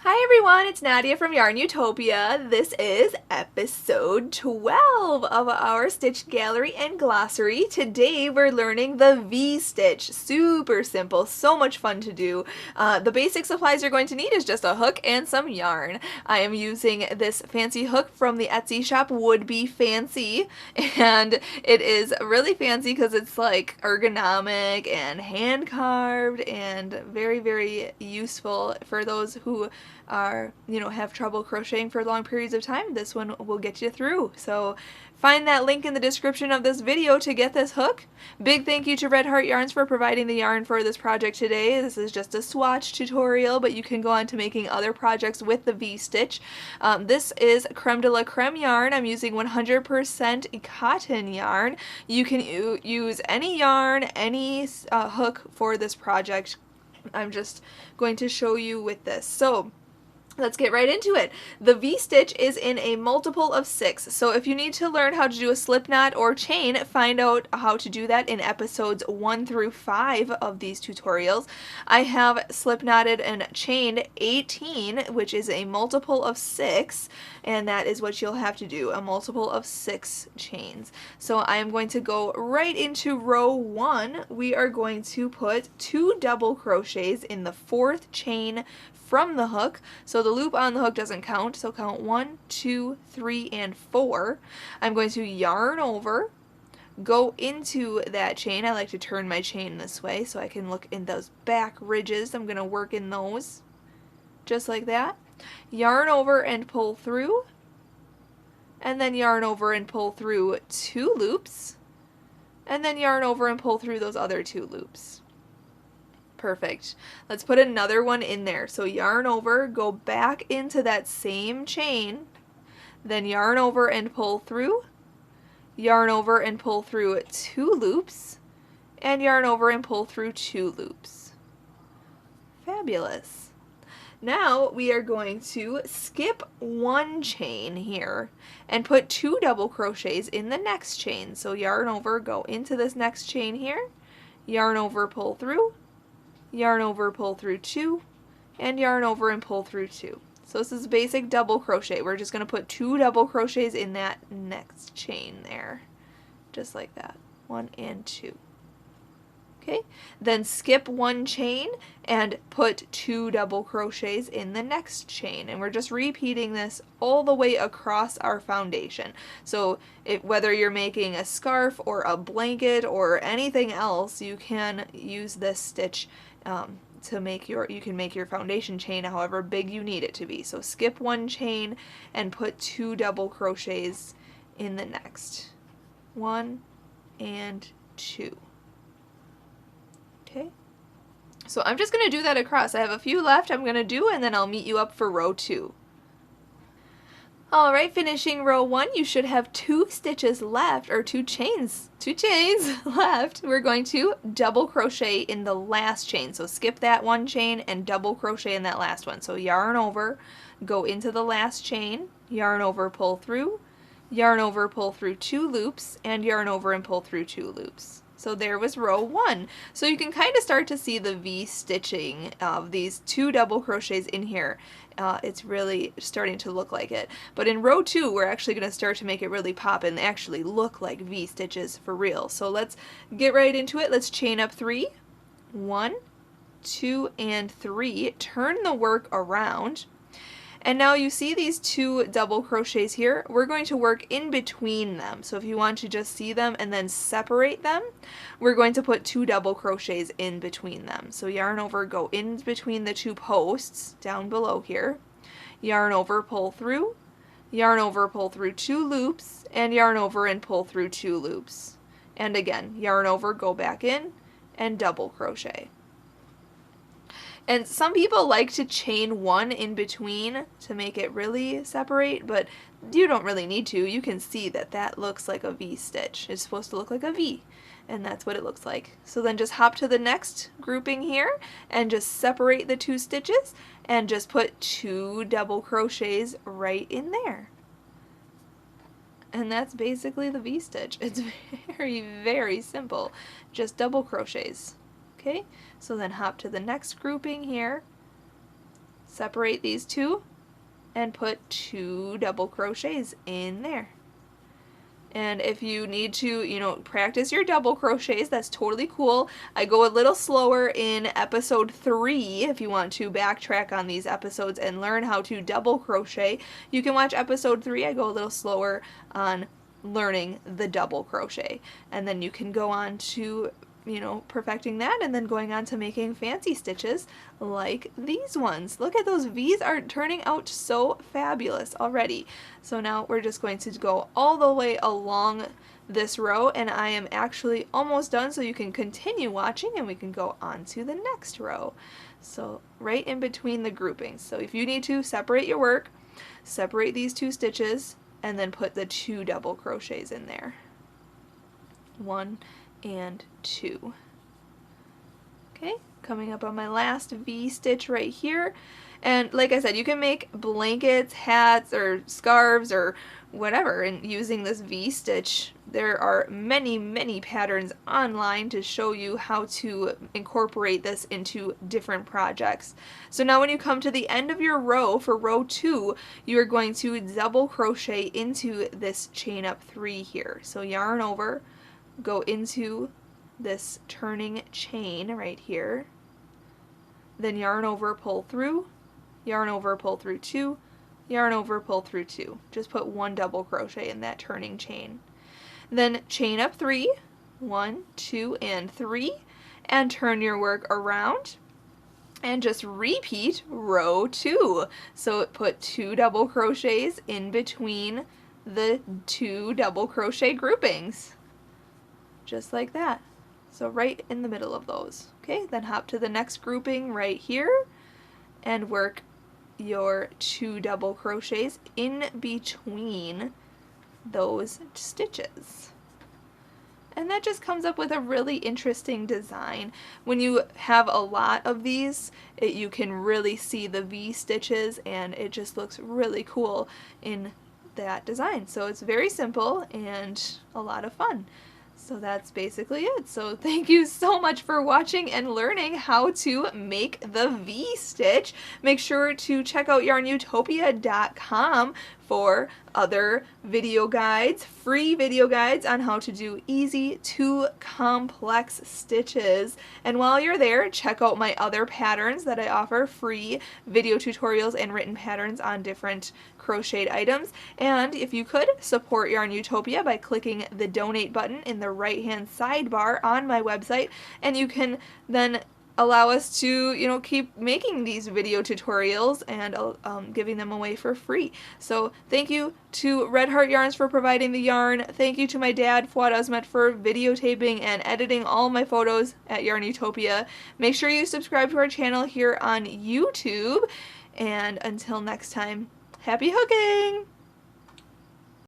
Hi everyone, it's Nadia from YARNutopia. This is episode 12 of our Stitch Gallery and Glossary. Today we're learning the V-stitch. Super simple, so much fun to do. The basic supplies you're going to need is just a hook and some yarn. I am using this fancy hook from the Etsy shop Would Be Fancy, and it is really fancy because it's like ergonomic and hand carved and very, very useful for those who have trouble crocheting for long periods of time. This one will get you through. So find that link in the description of this video to get this hook. Big thank you to Red Heart Yarns for providing the yarn for this project today. This is just a swatch tutorial, but you can go on to making other projects with the V-stitch. This is Creme de la Creme yarn. I'm using 100% cotton yarn. You can use any yarn, any hook for this project. I'm just going to show you with this. So let's get right into it. The V-stitch is in a multiple of 6, so if you need to learn how to do a slip knot or chain, find out how to do that in episodes 1 through 5 of these tutorials. I have slip knotted and chained 18, which is a multiple of 6, and that is what you'll have to do, a multiple of 6 chains. So I am going to go right into row 1. We are going to put 2 double crochets in the 4th chain from the hook, so the loop on the hook doesn't count, so count 1, 2, 3, and 4. I'm going to yarn over, go into that chain. I like to turn my chain this way so I can look in those back ridges. I'm going to work in those, just like that. Yarn over and pull through, and then yarn over and pull through 2 loops, and then yarn over and pull through those other 2 loops. Perfect. Let's put another one in there. So yarn over, go back into that same chain, then yarn over and pull through, yarn over and pull through 2 loops, and yarn over and pull through 2 loops. Fabulous. Now we are going to skip 1 chain here and put 2 double crochets in the next chain. So yarn over, go into this next chain here, yarn over, pull through, yarn over, pull through 2, and yarn over and pull through 2. So this is basic double crochet. We're just going to put 2 double crochets in that next chain there, just like that, 1 and 2. Okay, then skip 1 chain and put 2 double crochets in the next chain, and we're just repeating this all the way across our foundation. So whether you're making a scarf or a blanket or anything else, you can use this stitch to make you can make your foundation chain however big you need it to be. So skip 1 chain and put 2 double crochets in the next, 1 and 2. Okay, so I'm just going to do that across. I have a few left I'm going to do, and then I'll meet you up for row 2. Alright, finishing row 1, you should have 2 stitches left, or 2 chains left. We're going to double crochet in the last chain. So skip that 1 chain and double crochet in that last one. So yarn over, go into the last chain, yarn over, pull through, yarn over, pull through 2 loops, and yarn over and pull through 2 loops. So there was row 1. So you can kind of start to see the V-stitching of these 2 double crochets in here. It's really starting to look like it. But in row 2, we're actually going to start to make it really pop and actually look like V-stitches for real. So let's get right into it. Let's chain up 3. 1, 2, and 3. Turn the work around. And now you see these 2 double crochets here. We're going to work in between them. So if you want to just see them and then separate them, we're going to put 2 double crochets in between them. So yarn over, go in between the 2 posts down below here. Yarn over, pull through, yarn over, pull through 2 loops, and yarn over and pull through 2 loops. And again, yarn over, go back in, and double crochet. And some people like to chain 1 in between to make it really separate, but you don't really need to. You can see that that looks like a V-stitch. It's supposed to look like a V, and that's what it looks like. So then just hop to the next grouping here and just separate the 2 stitches and just put 2 double crochets right in there. And that's basically the V-stitch. It's very, very simple. Just double crochets. Okay, so then hop to the next grouping here, separate these two and put 2 double crochets in there. And if you need to, you know, practice your double crochets, that's totally cool. I go a little slower in episode 3. If you want to backtrack on these episodes and learn how to double crochet, you can watch episode 3. I go a little slower on learning the double crochet. And then you can go on to, you know, perfecting that and then going on to making fancy stitches like these ones. Look at those V's are turning out so fabulous already. So now we're just going to go all the way along this row, and I am actually almost done, so you can continue watching and we can go on to the next row. So right in between the groupings. So if you need to separate your work, separate these 2 stitches and then put the 2 double crochets in there. 1 and 2. Okay, coming up on my last V stitch right here. And like I said, you can make blankets, hats, or scarves, or whatever, and using this V stitch. There are many, many patterns online to show you how to incorporate this into different projects. So now when you come to the end of your row, for row 2, you are going to double crochet into this chain up 3 here. So yarn over, go into this turning chain right here, then yarn over, pull through, yarn over, pull through 2, yarn over, pull through 2. Just put 1 double crochet in that turning chain. Then chain up 3, 1, 2, and 3, and turn your work around and just repeat row 2. So put 2 double crochets in between the 2 double crochet groupings. Just like that. So right in the middle of those. Okay, then hop to the next grouping right here and work your 2 double crochets in between those stitches. And that just comes up with a really interesting design. When you have a lot of these, you can really see the V stitches, and it just looks really cool in that design. So it's very simple and a lot of fun. So that's basically it. So thank you so much for watching and learning how to make the V-stitch. Make sure to check out YARNutopia.com for other video guides, free video guides on how to do easy to complex stitches. And while you're there, check out my other patterns that I offer, free video tutorials and written patterns on different crocheted items. And if you could, support YARNutopia by clicking the donate button in the right hand sidebar on my website, and you can then allow us to, you know, keep making these video tutorials and giving them away for free. So thank you to Red Heart Yarns for providing the yarn. Thank you to my dad, Fuad Azmat, for videotaping and editing all my photos at YARNutopia. Make sure you subscribe to our channel here on YouTube. And until next time, happy hooking!